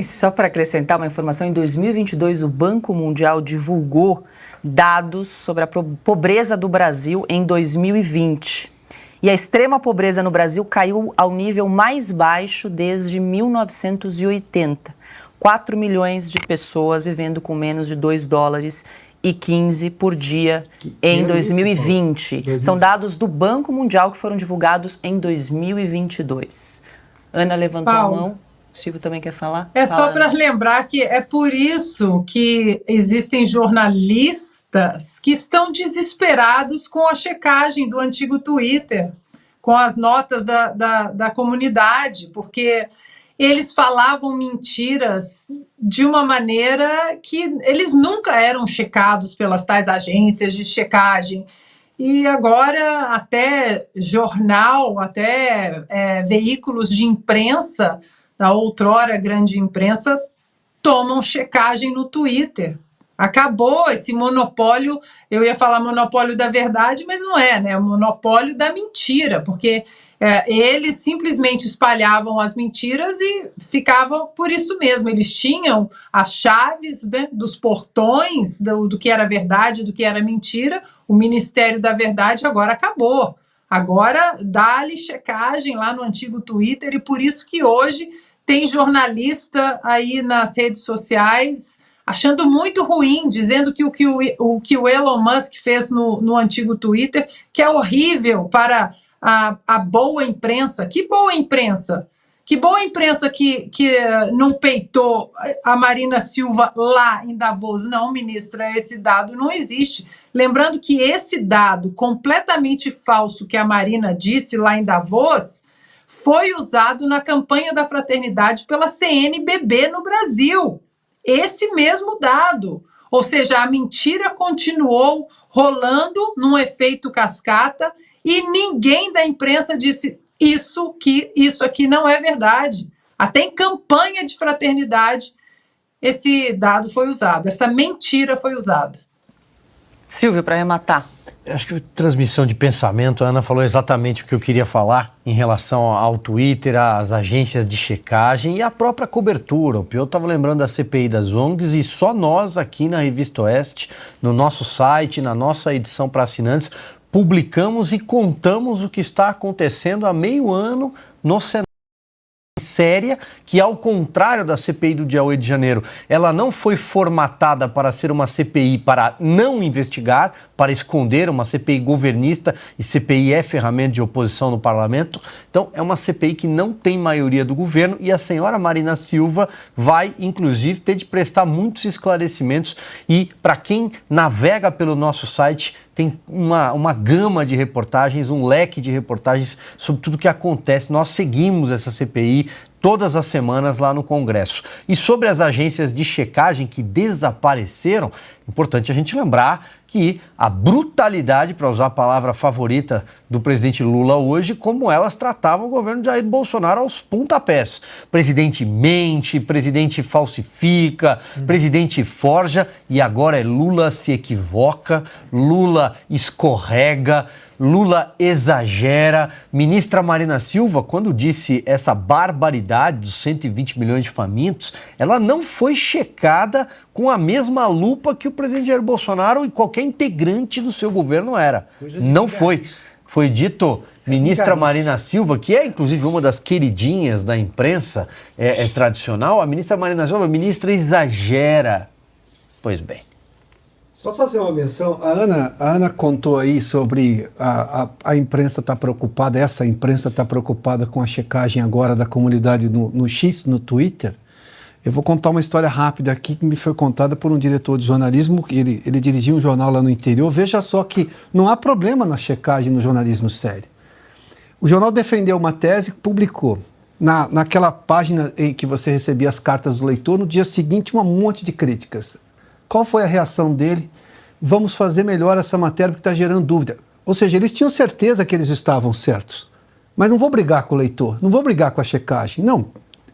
Só para acrescentar uma informação, em 2022 o Banco Mundial divulgou dados sobre a pobreza do Brasil em 2020. E a extrema pobreza no Brasil caiu ao nível mais baixo desde 1980. 4 milhões de pessoas vivendo com menos de $2,15 por dia em 2020. São dados do Banco Mundial que foram divulgados em 2022. Ana levantou a mão. O Silvio também quer falar? Só para lembrar que é por isso que existem jornalistas que estão desesperados com a checagem do antigo Twitter, com as notas da comunidade, porque eles falavam mentiras de uma maneira que eles nunca eram checados pelas tais agências de checagem. E agora até jornal, até veículos de imprensa, da outrora grande imprensa, tomam checagem no Twitter. Acabou esse monopólio, eu ia falar monopólio da verdade, mas não é, né? O monopólio da mentira, porque eles simplesmente espalhavam as mentiras e ficavam por isso mesmo. Eles tinham as chaves, né, dos portões do que era verdade, do que era mentira. O Ministério da Verdade agora acabou. Agora dá-lhe checagem lá no antigo Twitter e por isso que hoje tem jornalista aí nas redes sociais achando muito ruim, dizendo que o que o Elon Musk fez no antigo Twitter, que é horrível para a boa imprensa. Que boa imprensa? Que boa imprensa que não peitou a Marina Silva lá em Davos? Não, ministra, esse dado não existe. Lembrando que esse dado completamente falso que a Marina disse lá em Davos foi usado na campanha da fraternidade pela CNBB no Brasil. Esse mesmo dado. Ou seja, a mentira continuou rolando num efeito cascata e ninguém da imprensa disse isso aqui não é verdade. Até em campanha de fraternidade esse dado foi usado, essa mentira foi usada. Silvio, para arrematar. Acho que transmissão de pensamento, a Ana falou exatamente o que eu queria falar em relação ao Twitter, às agências de checagem e a própria cobertura. O Pio estava lembrando da CPI das ONGs e só nós aqui na Revista Oeste, no nosso site, na nossa edição para assinantes, publicamos e contamos o que está acontecendo há meio ano no Senado. Séria, que ao contrário da CPI do dia 8 de janeiro, ela não foi formatada para ser uma CPI para não investigar, para esconder, uma CPI governista, e CPI é ferramenta de oposição no parlamento. Então é uma CPI que não tem maioria do governo e a senhora Marina Silva vai, inclusive, ter de prestar muitos esclarecimentos e para quem navega pelo nosso site, tem uma gama de reportagens, um leque de reportagens sobre tudo o que acontece. Nós seguimos essa CPI todas as semanas lá no Congresso. E sobre as agências de checagem que desapareceram, importante a gente lembrar que a brutalidade, para usar a palavra favorita do presidente Lula hoje, como elas tratavam o governo de Jair Bolsonaro aos pontapés. Presidente mente, presidente falsifica, presidente forja e agora é Lula se equivoca, Lula escorrega, Lula exagera. Ministra Marina Silva, quando disse essa barbaridade dos 120 milhões de famintos, ela não foi checada com a mesma lupa que o presidente Jair Bolsonaro e qualquer integrante do seu governo era. Não foi. Foi dito ministra Marina Silva, que é inclusive uma das queridinhas da imprensa tradicional, a ministra Marina Silva, a ministra exagera. Pois bem. Só fazer uma menção, a Ana contou aí sobre a imprensa está preocupada, essa imprensa está preocupada com a checagem agora da comunidade no X, no Twitter. Eu vou contar uma história rápida aqui que me foi contada por um diretor de jornalismo, ele dirigia um jornal lá no interior. Veja só que não há problema na checagem no jornalismo sério. O jornal defendeu uma tese que publicou. Naquela página em que você recebia as cartas do leitor, no dia seguinte um monte de críticas. Qual foi a reação dele? Vamos fazer melhor essa matéria porque está gerando dúvida. Ou seja, eles tinham certeza que eles estavam certos. Mas não vou brigar com o leitor, não vou brigar com a checagem. Não,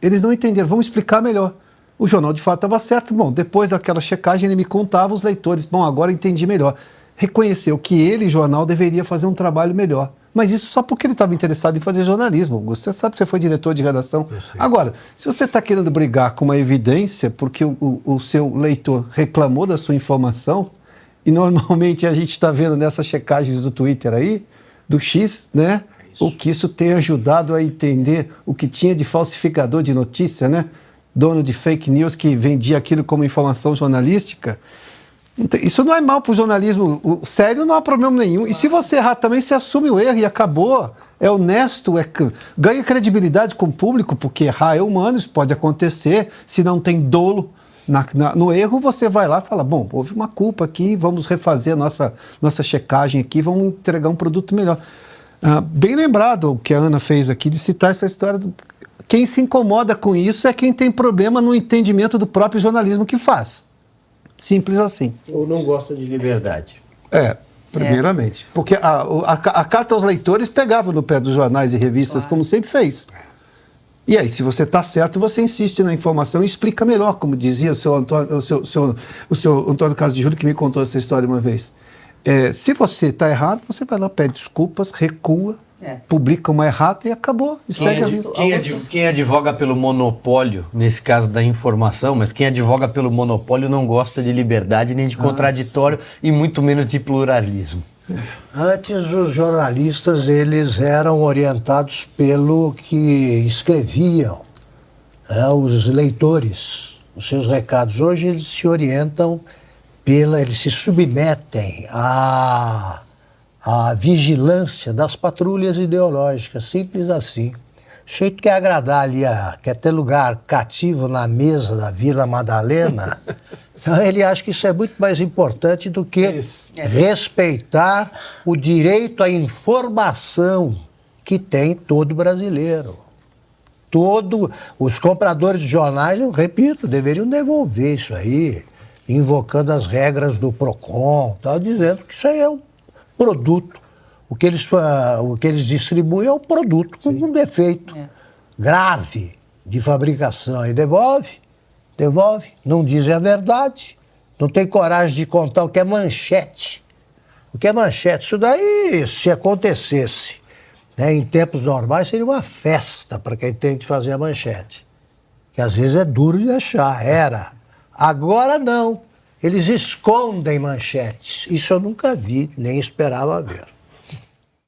eles não entenderam, vamos explicar melhor. O jornal de fato estava certo. Bom, depois daquela checagem ele me contava, os leitores, bom, agora entendi melhor. Reconheceu que ele, jornal, deveria fazer um trabalho melhor. Mas isso só porque ele estava interessado em fazer jornalismo. Você sabe que você foi diretor de redação. Agora, se você está querendo brigar com uma evidência porque o seu leitor reclamou da sua informação, e normalmente a gente está vendo nessas checagens do Twitter aí, do X, né? O que isso tem ajudado a entender o que tinha de falsificador de notícia, né? Dono de fake news que vendia aquilo como informação jornalística. Isso não é mal para o jornalismo. O sério não há problema nenhum. E se você errar também, você assume o erro e acabou. É honesto, ganha credibilidade com o público, porque errar é humano, isso pode acontecer. Se não tem dolo no erro, você vai lá e fala, bom, houve uma culpa aqui, vamos refazer a nossa checagem aqui, vamos entregar um produto melhor. Bem lembrado o que a Ana fez aqui de citar essa história. Quem se incomoda com isso é quem tem problema no entendimento do próprio jornalismo que faz. Simples assim. Ou não gosta de liberdade. Primeiramente. Porque a carta aos leitores pegava no pé dos jornais e revistas, como sempre fez. E aí, se você está certo, você insiste na informação e explica melhor, como dizia o seu Antônio Carlos de Júlio, que me contou essa história uma vez. Se você está errado, você vai lá, pede desculpas, recua, publica uma errata e acabou. E segue a vida. Quem advoga pelo monopólio, nesse caso da informação, mas quem advoga pelo monopólio não gosta de liberdade, nem de contraditório e muito menos de pluralismo. Antes, os jornalistas, eles eram orientados pelo que escreviam, os leitores, os seus recados. Hoje eles se orientam eles se submetem à vigilância das patrulhas ideológicas, simples assim. O sujeito quer agradar ali, quer ter lugar cativo na mesa da Vila Madalena, então ele acha que isso é muito mais importante do que respeitar o direito à informação que tem todo brasileiro. Os compradores de jornais, eu repito, deveriam devolver isso aí, invocando as regras do PROCON, dizendo que isso aí é um produto. O que eles distribuem é um produto com um defeito grave de fabricação. E devolve, não dizem a verdade, não tem coragem de contar o que é manchete. O que é manchete? Isso daí, se acontecesse em tempos normais, seria uma festa para quem tem que fazer a manchete. Que às vezes é duro de achar, era. Agora não, eles escondem manchetes. Isso eu nunca vi, nem esperava ver.